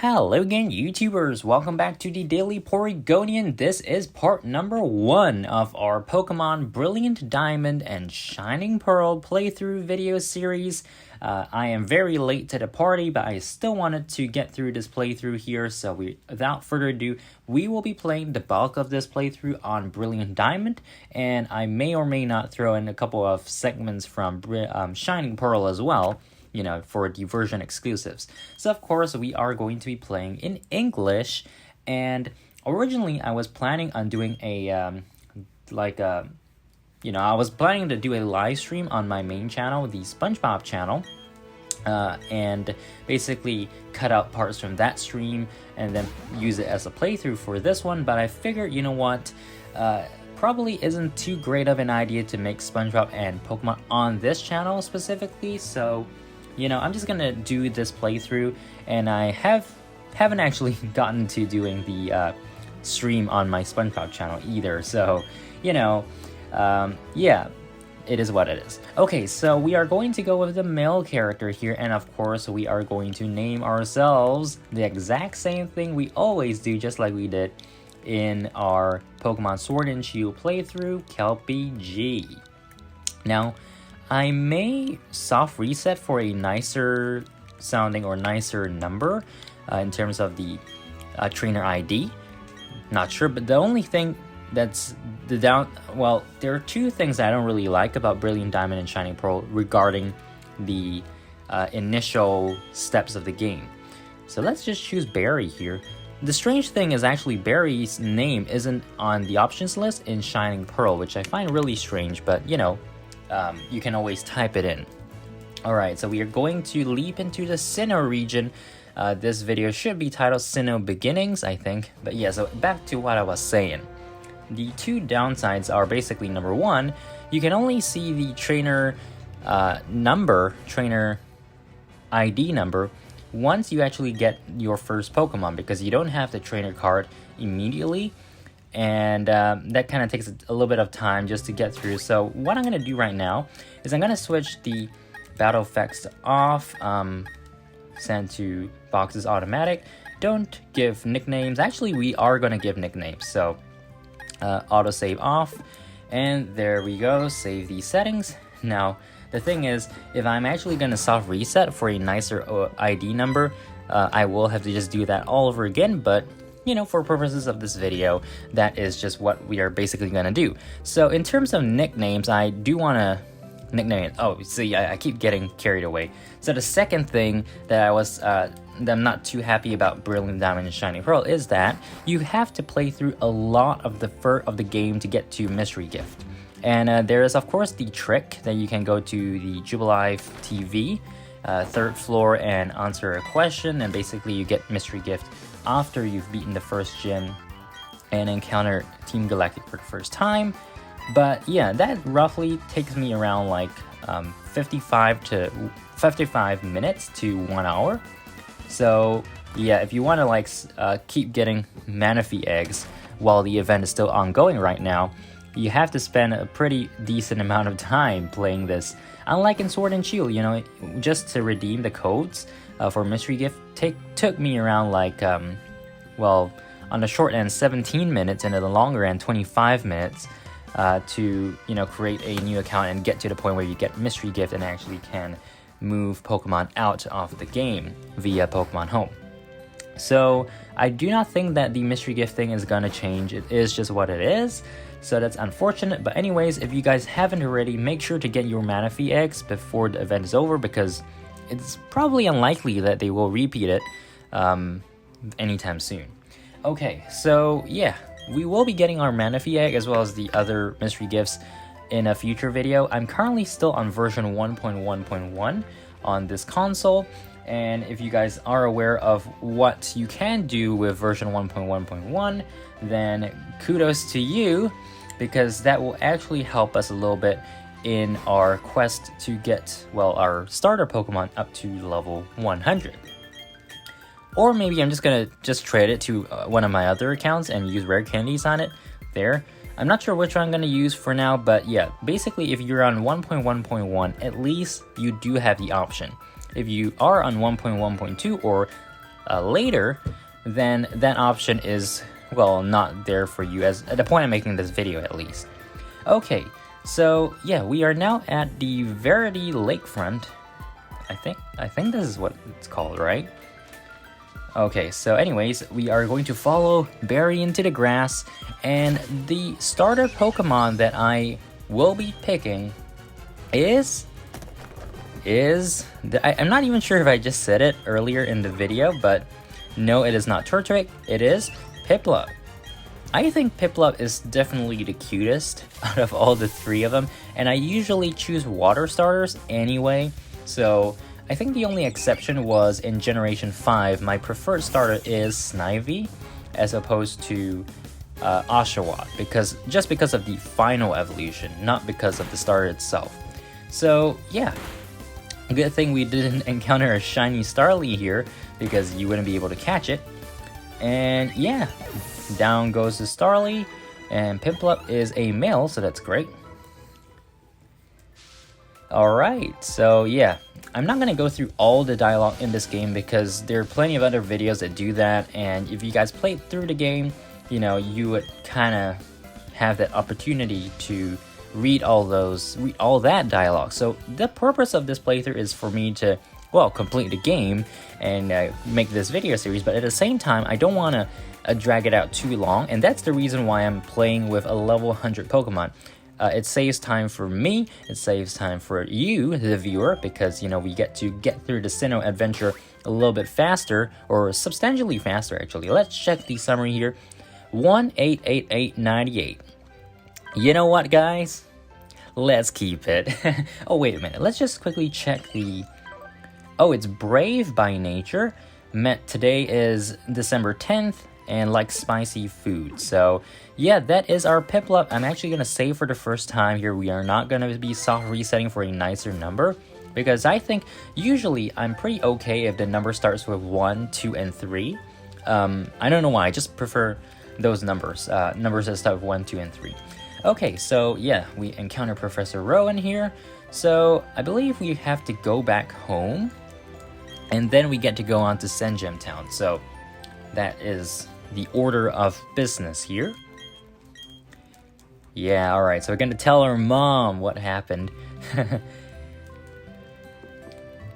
Hello again, YouTubers! Welcome back to the Daily Porygonian. This is part number 1 of our Pokemon Brilliant Diamond and Shining Pearl playthrough video series. I am very late to the party, but I still wanted to get through this playthrough here, so without further ado, we will be playing the bulk of this playthrough on Brilliant Diamond, and I may or may not throw in a couple of segments from Shining Pearl as well, you know, for the version exclusives. So of course, we are going to be playing in English, and originally I was planning on doing I was planning to do a live stream on my main channel, the SpongeBob channel, and basically cut out parts from that stream and then use it as a playthrough for this one, but I figured, you know what, probably isn't too great of an idea to make SpongeBob and Pokemon on this channel specifically, so you know, I'm just gonna do this playthrough, and I haven't actually gotten to doing the stream on my SpongeBob channel either, so, you know, yeah, it is what it is. Okay, so we are going to go with the male character here, and of course, we are going to name ourselves the exact same thing we always do, just like we did in our Pokemon Sword and Shield playthrough, Kelpie G. Now, I may soft reset for a nicer sounding or nicer number in terms of the trainer ID. Not sure, but the only thing that's there are two things I don't really like about Brilliant Diamond and Shining Pearl regarding the initial steps of the game. So let's just choose Barry here. The strange thing is actually Barry's name isn't on the options list in Shining Pearl, which I find really strange, but you know, you can always type it in. Alright, so we are going to leap into the Sinnoh Region. This video should be titled Sinnoh Beginnings, I think. But yeah, so back to what I was saying. The two downsides are basically, number one, you can only see the trainer trainer ID number, once you actually get your first Pokemon, because you don't have the trainer card immediately. And that kind of takes a little bit of time just to get through. So what I'm going to do right now is I'm going to switch the battle effects off, send to boxes automatic, don't give nicknames. Actually, we are going to give nicknames, so autosave off, and there we go, save these settings. Now the thing is, if I'm actually going to soft reset for a nicer ID number, I will have to just do that all over again, but you know, for purposes of this video, that is just what we are basically going to do. So in terms of nicknames, I do want to nickname it. Oh, see, I keep getting carried away. So the second thing that that I'm not too happy about Brilliant Diamond and Shining Pearl is that you have to play through a lot of the game to get to Mystery Gift. And there is, of course, the trick that you can go to the Jubilife TV, 3rd floor, and answer a question, and basically you get Mystery Gift after you've beaten the first gym and encounter Team Galactic for the first time. But yeah, that roughly takes me around like 55 minutes to 1 hour. So yeah, if you want to like keep getting Manaphy eggs while the event is still ongoing right now, you have to spend a pretty decent amount of time playing this. Unlike in Sword and Shield, you know, just to redeem the codes for Mystery Gift took me around like, on the short end 17 minutes and on the longer end 25 minutes to, you know, create a new account and get to the point where you get Mystery Gift and actually can move Pokemon out of the game via Pokemon Home. So I do not think that the Mystery Gift thing is gonna change. It is just what it is. So that's unfortunate, but anyways, if you guys haven't already, make sure to get your Manaphy eggs before the event is over, because it's probably unlikely that they will repeat it anytime soon. Okay, so yeah, we will be getting our Manaphy egg as well as the other mystery gifts in a future video. I'm currently still on version 1.1.1 on this console, and if you guys are aware of what you can do with version 1.1.1, then kudos to you, because that will actually help us a little bit in our quest to get, our starter Pokemon up to level 100. Or maybe I'm just gonna trade it to one of my other accounts and use rare candies on it there. I'm not sure which one I'm gonna use for now, but yeah, basically if you're on 1.1.1, at least you do have the option. If you are on 1.1.2 or later, then that option is, well, not there for you, as at the point I'm making this video at least. Okay, so yeah, we are now at the Verity Lakefront. I think this is what it's called, right? Okay, so anyways, we are going to follow Barry into the grass, and the starter Pokemon that I will be picking I'm not even sure if I just said it earlier in the video, but no, it is not Turtwig, it is Piplup. I think Piplup is definitely the cutest out of all the three of them, and I usually choose water starters anyway, so I think the only exception was in Generation 5, my preferred starter is Snivy, as opposed to Oshawott, because of the final evolution, not because of the starter itself. So yeah, good thing we didn't encounter a shiny Starly here, because you wouldn't be able to catch it. And yeah, down goes the Starly, and Piplup is a male, so that's great. Alright, so yeah, I'm not going to go through all the dialogue in this game because there are plenty of other videos that do that, and if you guys played through the game, you know, you would kind of have that opportunity to read all that dialogue. So the purpose of this playthrough is for me to, well, complete the game and make this video series, but at the same time, I don't want to drag it out too long, and that's the reason why I'm playing with a level 100 Pokemon. It saves time for me, it saves time for you, the viewer, because, you know, we get to get through the Sinnoh adventure a little bit faster, or substantially faster, actually. Let's check the summary here. 188898. You know what, guys? Let's keep it. Oh, wait a minute. Let's just quickly check the... Oh, it's brave by nature. Today is December 10th. And like spicy food. So yeah, that is our Piplup. I'm actually going to save for the first time here. We are not going to be soft resetting for a nicer number, because I think usually I'm pretty okay if the number starts with 1, 2, and 3. I don't know why, I just prefer those numbers. Numbers that start with 1, 2, and 3. Okay, so yeah, we encounter Professor Rowan here. So I believe we have to go back home, and then we get to go on to Senjem Town. So that is the order of business here. Yeah, alright, so we're gonna tell our mom what happened.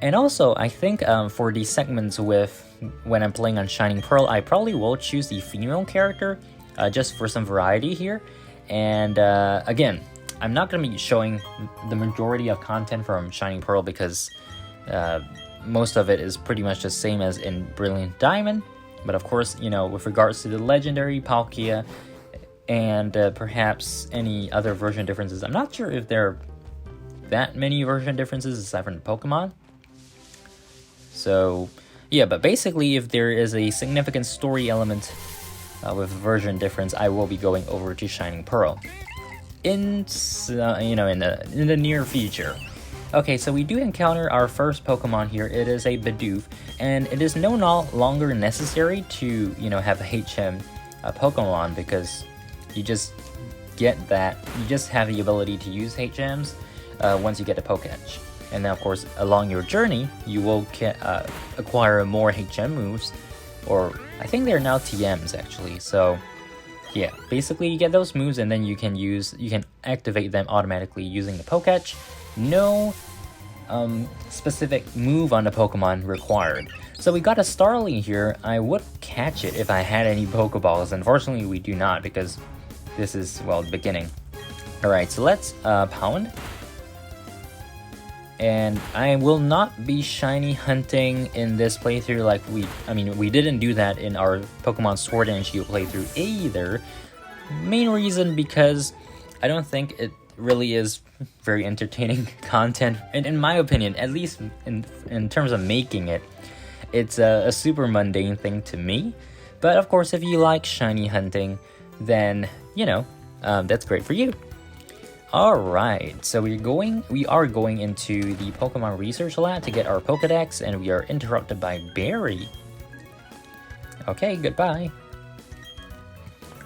And also, I think for these segments when I'm playing on Shining Pearl, I probably will choose the female character, just for some variety here. And again, I'm not gonna be showing the majority of content from Shining Pearl because most of it is pretty much the same as in Brilliant Diamond. But of course, you know, with regards to the legendary Palkia and perhaps any other version differences, I'm not sure if there are that many version differences aside from the Pokemon. So yeah, but basically, if there is a significant story element with version difference, I will be going over to Shining Pearl in the near future. Okay, so we do encounter our first Pokemon here. It is a Bidoof, and it is no longer necessary to, you know, have a HM Pokemon, because you just get that. You just have the ability to use HMs once you get a Pokédex. And then, of course, along your journey, you will acquire more HM moves, or I think they're now TMs actually. So yeah, basically you get those moves, and then you can activate them automatically using the Pokédex. No specific move on the Pokemon required. So we got a Starly here. I would catch it if I had any Pokeballs. Unfortunately, we do not, because this is, well, the beginning. Alright, so let's pound. And I will not be shiny hunting in this playthrough like we didn't do that in our Pokemon Sword and Shield playthrough either. Main reason because I don't think it really is very entertaining content, and in my opinion, at least in terms of making it, it's a super mundane thing to me. But of course, if you like shiny hunting, then, you know, that's great for you. Alright, so we are going into the Pokemon Research Lab to get our Pokedex, and we are interrupted by Barry. Okay, goodbye.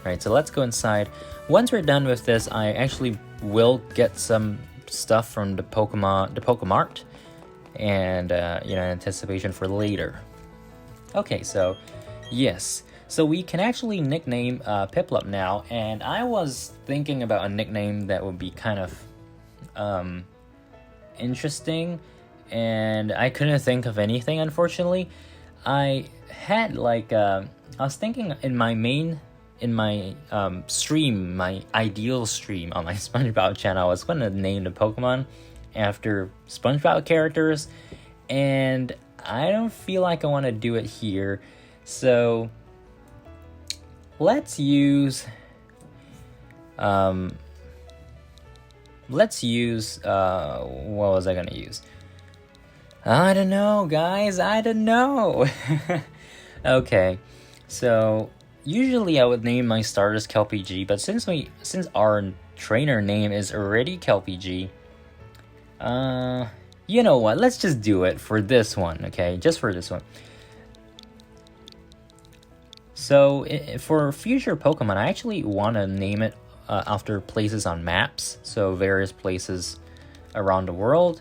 Alright, so let's go inside. Once we're done with this, I actually will get some stuff from the Pokemart, and in anticipation for later. Okay, so yes. So we can actually nickname Piplup now, and I was thinking about a nickname that would be kind of interesting, and I couldn't think of anything, unfortunately. I had like I was thinking in my stream, my ideal stream on my SpongeBob channel, I was going to name the Pokemon after SpongeBob characters, and I don't feel like I want to do it here, so let's use what was I gonna use? I don't know, guys, I don't know. Okay, so usually I would name my starters KelpieG, but since our trainer name is already KelpieG, you know what, let's just do it for this one, okay? Just for this one. So for future Pokemon, I actually want to name it after places on maps, so various places around the world.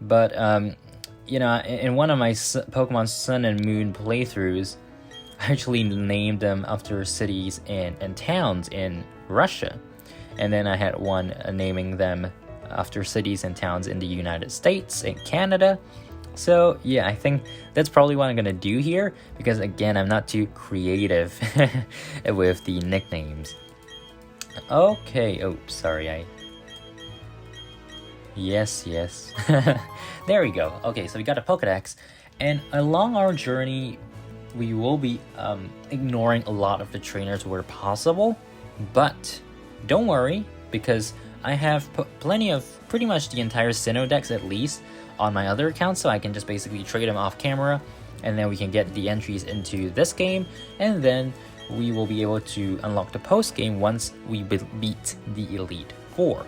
But you know, in one of my Pokemon Sun and Moon playthroughs, I actually named them after cities and towns in Russia, and then I had one naming them after cities and towns in the United States and Canada. So yeah, I think that's probably what I'm gonna do here, because again, I'm not too creative with the nicknames. Okay, oh, sorry, Yes. There we go. Okay, so we got a Pokedex, and along our journey, we will be ignoring a lot of the trainers where possible, but don't worry, because I have plenty of pretty much the entire Sinnoh decks at least on my other accounts, so I can just basically trade them off camera, and then we can get the entries into this game, and then we will be able to unlock the post game once we beat the Elite Four.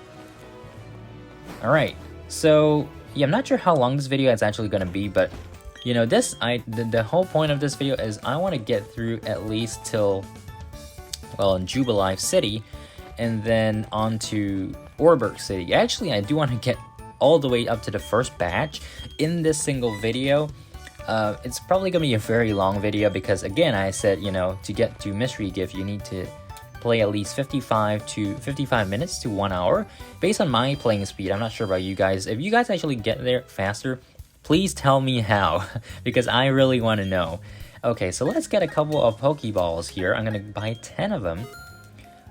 Alright, so yeah, I'm not sure how long this video is actually going to be, but you know, the whole point of this video is I want to get through at least till, well, in Jubilife City, and then on to Orberg City. Actually, I do want to get all the way up to the first batch in this single video. It's probably gonna be a very long video because, again, I said, you know, to get to Mystery Gift, you need to play at least 55 minutes to 1 hour based on my playing speed. I'm not sure about you guys. If you guys actually get there faster, please tell me how, because I really want to know. Okay, so let's get a couple of Pokeballs here. I'm gonna buy 10 of them.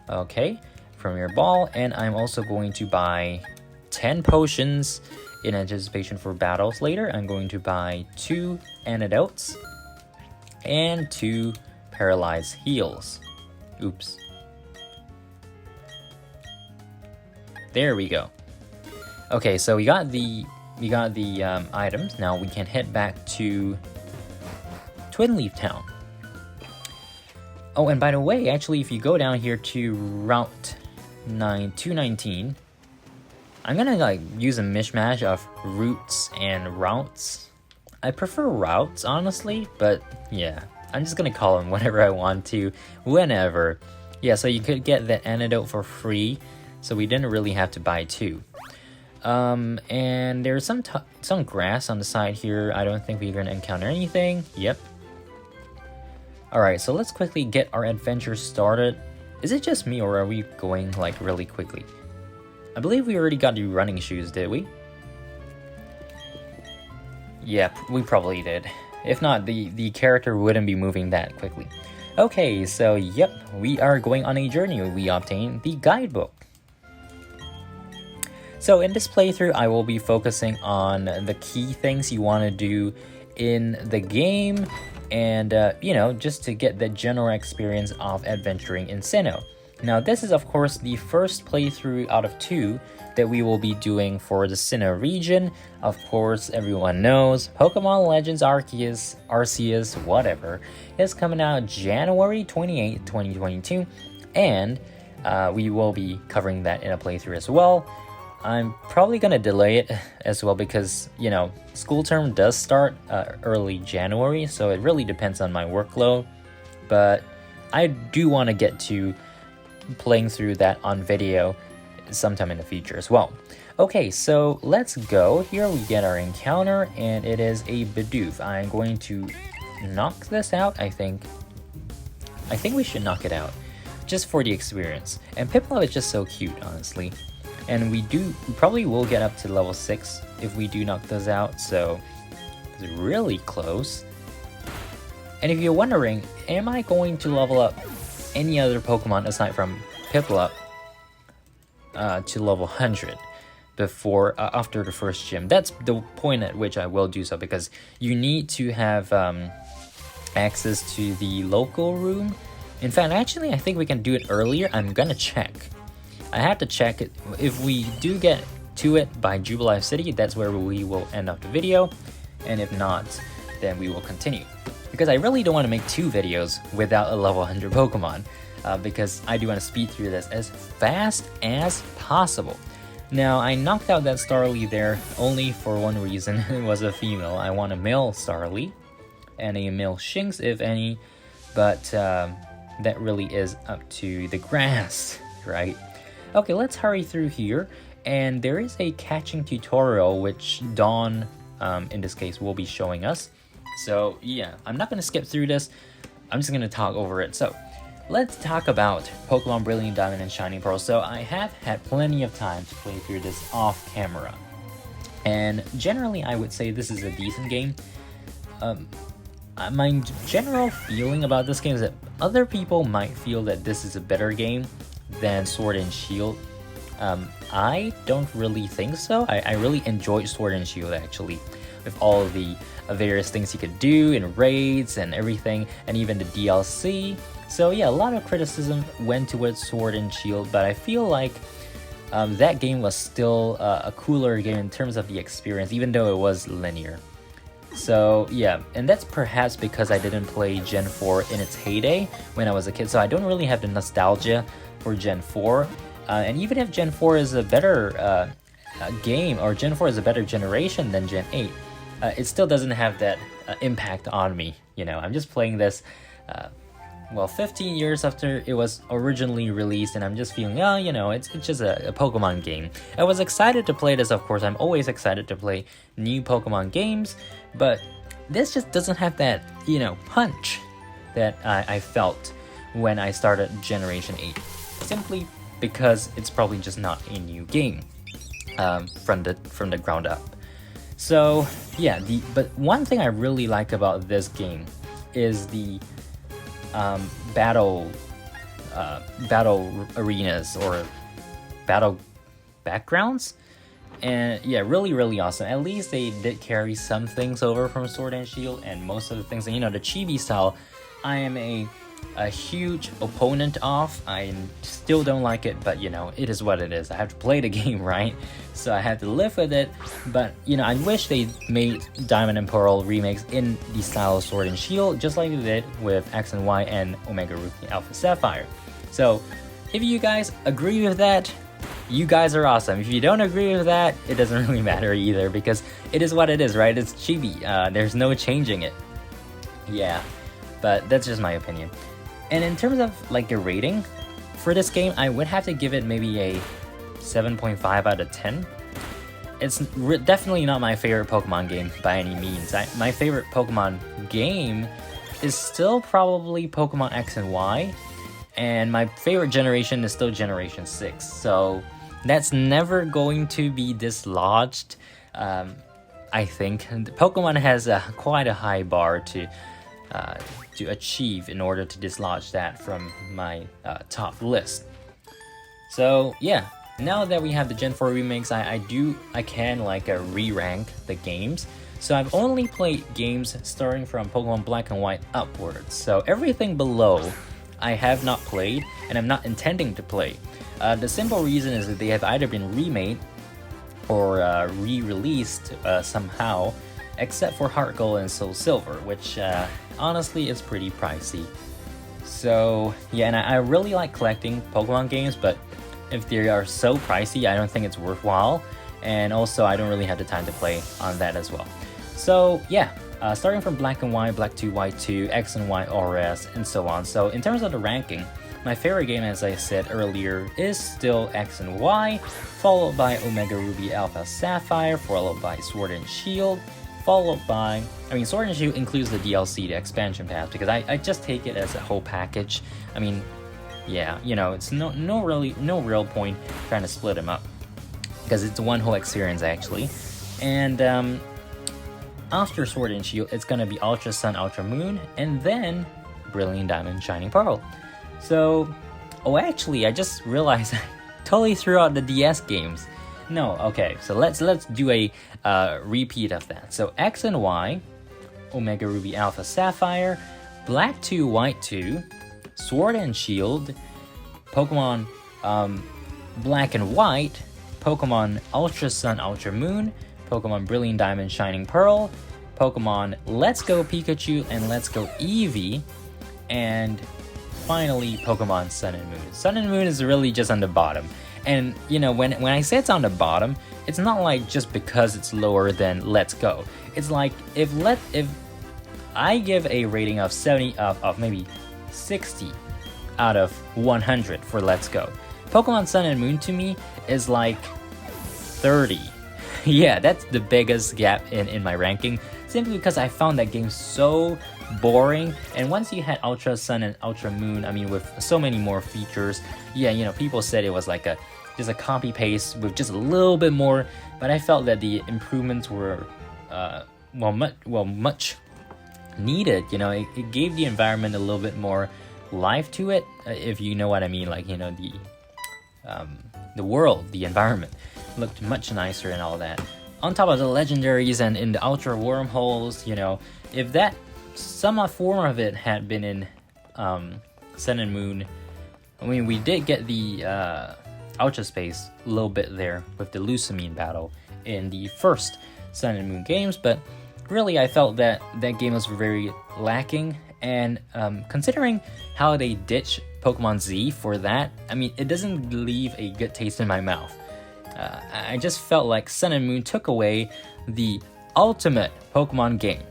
Okay, from your ball, and I'm also going to buy 10 potions in anticipation for battles later. I'm going to buy 2 antidotes and 2 paralyzed heals. Oops. There we go. Okay, so we got the items. Now we can head back to Twinleaf Town. Oh, and by the way, actually, if you go down here to Route 219, I'm gonna like use a mishmash of routes and routes. I prefer routes, honestly, but yeah, I'm just gonna call them whatever I want to, whenever. Yeah, so you could get the antidote for free, so we didn't really have to buy 2. And there's some grass on the side here. I don't think we're gonna encounter anything. Yep. Alright, so let's quickly get our adventure started. Is it just me, or are we going like really quickly? I believe we already got the running shoes, did we? Yep, we probably did. If not, the character wouldn't be moving that quickly. Okay, so yep, we are going on a journey. We obtained the guidebook. So in this playthrough, I will be focusing on the key things you want to do in the game, and you know, just to get the general experience of adventuring in Sinnoh. Now, this is of course the first playthrough out of 2 that we will be doing for the Sinnoh region. Of course, everyone knows Pokemon Legends Arceus, whatever, is coming out January 28th, 2022, and we will be covering that in a playthrough as well. I'm probably gonna delay it as well because, you know, school term does start early January, so it really depends on my workload, but I do want to get to playing through that on video sometime in the future as well. Okay, so let's go. Here we get our encounter, and it is a Bidoof. I'm going to knock this out, I think we should knock it out, just for the experience. And Piplup is just so cute, honestly. And we probably will get up to level 6 if we do knock those out, so it's really close. And if you're wondering, am I going to level up any other Pokemon aside from Piplup to level 100 before after the first gym? That's the point at which I will do so, because you need to have access to the local room. In fact, actually, I think we can do it earlier. I'm gonna check. I have to check it. If we do get to it by Jubilife City, that's where we will end up the video. And if not, then we will continue. Because I really don't want to make 2 videos without a level 100 Pokemon. Because I do want to speed through this as fast as possible. Now, I knocked out that Starly there only for one reason. It was a female. I want a male Starly and a male Shinx, if any. But that really is up to the grass, right? Okay, let's hurry through here. And there is a catching tutorial, which Dawn, in this case, will be showing us. So yeah, I'm not going to skip through this. I'm just going to talk over it. So let's talk about Pokemon Brilliant Diamond and Shining Pearl. So I have had plenty of time to play through this off camera. And generally, I would say this is a decent game. My general feeling about this game is that other people might feel that this is a better game than Sword and Shield. I don't really think so. I really enjoyed Sword and Shield, actually, with all of the various things you could do in raids and everything, and even the DLC. So yeah, a lot of criticism went towards Sword and Shield, but I feel like that game was still a cooler game in terms of the experience, even though it was linear. So yeah, and that's perhaps because I didn't play Gen 4 in its heyday when I was a kid, so I don't really have the nostalgia for Gen 4. And even if Gen 4 is a better game, or Gen 4 is a better generation than Gen 8, it still doesn't have that impact on me. You know, I'm just playing this, well, 15 years after it was originally released, and I'm just feeling, oh, you know, it's just a Pokemon game. I was excited to play this, of course. I'm always excited to play new Pokemon games, but this just doesn't have that, you know, punch that I felt when I started Generation 8. Simply because it's probably just not a new game from the ground up. So yeah, but one thing I really like about this game is the battle arenas or battle backgrounds, and yeah, really awesome. At least they did carry some things over from Sword and Shield, and most of the things, you know, the chibi style, I am a huge opponent of. I still don't like it, but you know, it is what it is. I have to play the game, right? So I have to live with it. But you know, I wish they made Diamond and Pearl remakes in the style of Sword and Shield, just like they did with X and Y and Omega Ruby Alpha Sapphire. So if you guys agree with that, you guys are awesome. If you don't agree with that, it doesn't really matter either, because it is what it is, right? It's chibi. There's no changing it. Yeah, but that's just my opinion. And in terms of like a rating for this game, I would have to give it maybe a 7.5 out of 10. It's definitely not my favorite Pokemon game by any means. My favorite Pokemon game is still probably Pokemon X and Y, and my favorite generation is still Generation 6. So that's never going to be dislodged. I think Pokemon has quite a high bar to achieve in order to dislodge that from my top list. So yeah, now that we have the Gen 4 remakes, I can like re-rank the games. So I've only played games starting from Pokemon Black and White upwards. So everything below I have not played, and I'm not intending to play. The simple reason is that they have either been remade or re-released somehow, except for Heart Gold and Soul Silver, which honestly is pretty pricey. So yeah, and I really like collecting Pokemon games, but if they are so pricey, I don't think it's worthwhile, and also I don't really have the time to play on that as well. So yeah, starting from Black and White, Black 2, White 2, X and Y RS, and so on. So in terms of the ranking, my favorite game, as I said earlier, is still X and Y, followed by Omega Ruby Alpha Sapphire, followed by Sword and Shield, followed by, I mean, Sword and Shield includes the DLC, the expansion pass, because I just take it as a whole package. I mean, yeah, you know, it's no real point trying to split them up, because it's one whole experience actually. And after Sword and Shield, it's gonna be Ultra Sun, Ultra Moon, and then Brilliant Diamond, Shining Pearl. So, oh, actually, I just realized I totally threw out the DS games. No, okay, so let's do a repeat of that. So X and Y, Omega Ruby Alpha Sapphire, Black 2, White 2, Sword and Shield, Pokemon Black and White, Pokemon Ultra Sun, Ultra Moon, Pokemon Brilliant Diamond, Shining Pearl, Pokemon Let's Go Pikachu and Let's Go Eevee, and finally Pokemon Sun and Moon. Sun and Moon is really just on the bottom. And you know, when I say it's on the bottom, it's not like just because it's lower than Let's Go. It's like if I give a rating of 70 of maybe 60 out of 100 for Let's Go, Pokemon Sun and Moon to me is like 30. Yeah, that's the biggest gap in my ranking, simply because I found that game so boring. And once you had Ultra Sun and Ultra Moon, I mean, with so many more features, yeah, you know, people said it was like just a copy paste with just a little bit more, but I felt that the improvements were much needed. You know, it gave the environment a little bit more life to it, if you know what I mean. Like, you know, the world, the environment looked much nicer and all that. On top of the legendaries and in the ultra wormholes, you know, if that some form of it had been in Sun and Moon, I mean, we did get the Ultra Space a little bit there with the Lusamine battle in the first Sun and Moon games, but really I felt that that game was very lacking. And considering how they ditched Pokemon Z for that, I mean, it doesn't leave a good taste in my mouth. I just felt like Sun and Moon took away the ultimate Pokemon game,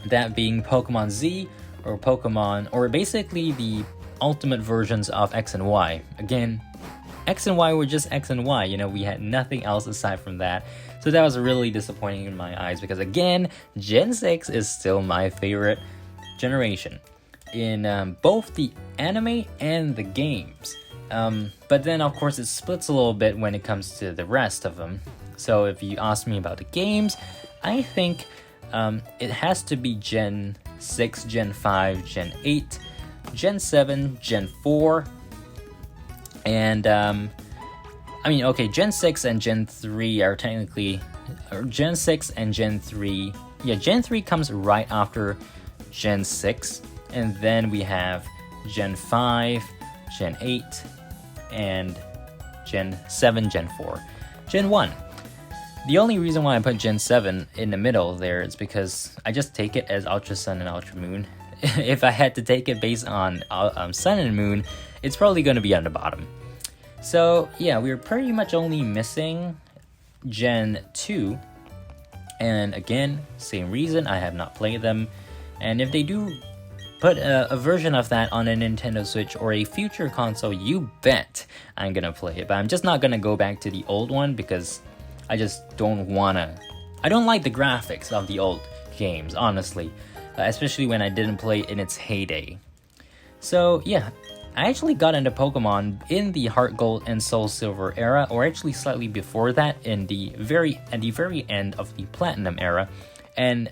that being Pokemon Z or basically the ultimate versions of X and Y. Again, X and Y were just X and Y, you know, we had nothing else aside from that. So that was really disappointing in my eyes, because again, Gen 6 is still my favorite generation in both the anime and the games. But then of course it splits a little bit when it comes to the rest of them. So if you ask me about the games, I think it has to be Gen 6, Gen 5, Gen 8, Gen 7, Gen 4, and I mean, okay, Gen 6 and Gen 3 are technically, or Gen 6 and Gen 3, yeah, Gen 3 comes right after Gen 6, and then we have Gen 5, Gen 8, and Gen 7, Gen 4. Gen 1. The only reason why I put Gen 7 in the middle there is because I just take it as Ultra Sun and Ultra Moon. If I had to take it based on Sun and Moon, it's probably going to be on the bottom. So yeah, we're pretty much only missing Gen 2. And again, same reason, I have not played them. And if they do put a version of that on a Nintendo Switch or a future console, you bet I'm gonna play it. But I'm just not gonna go back to the old one, because I just don't wanna. I don't like the graphics of the old games, honestly. Especially when I didn't play it in its heyday. So yeah, I actually got into Pokemon in the Heart Gold and Soul Silver era, or actually slightly before that, at the very end of the Platinum era. And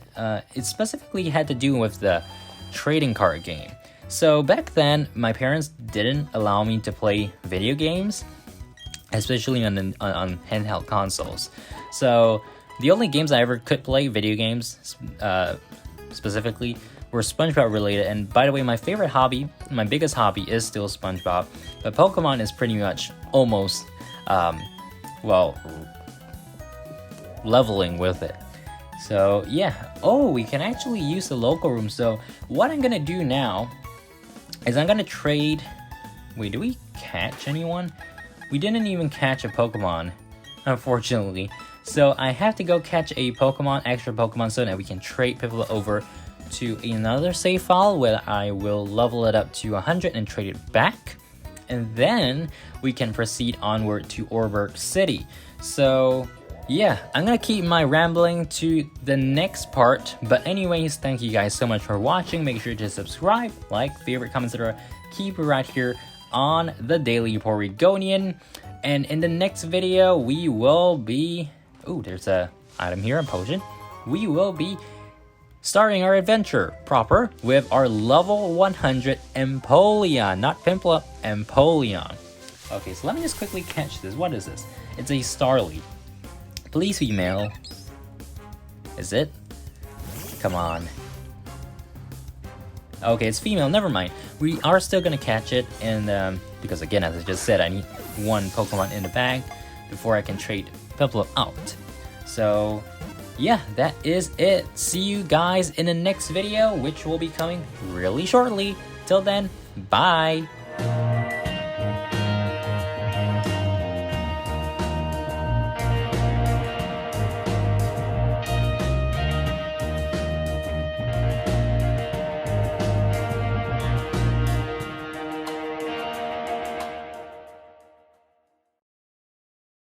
it specifically had to do with the trading card game. So back then, my parents didn't allow me to play video games, especially on handheld consoles. So the only games I ever could play, video games specifically, were SpongeBob related. And by the way, my favorite hobby, my biggest hobby, is still SpongeBob. But Pokemon is pretty much almost, leveling with it. So yeah, oh, we can actually use the local room. So what I'm gonna do now is I'm gonna trade. Wait, do we catch anyone? We didn't even catch a Pokemon, unfortunately. So I have to go catch a Pokemon, extra Pokemon, so that we can trade people over to another save file where I will level it up to 100 and trade it back. And then we can proceed onward to Orberg City. So yeah, I'm gonna keep my rambling to the next part. But anyways, thank you guys so much for watching. Make sure to subscribe, like, favorite, comment, etc. Keep it right here on the Daily Porygonian. And in the next video, we will be... Ooh, there's a item here, a potion. We will be starting our adventure proper with our level 100 Empoleon. Not Pimpla, Empoleon. Okay, so let me just quickly catch this. What is this? It's a Starly. Please be male. Is it? Come on. Okay, it's female. Never mind. We are still gonna catch it, and because again, as I just said, I need one Pokemon in the bag before I can trade Piplup out. So yeah, that is it. See you guys in the next video, which will be coming really shortly. Till then, bye.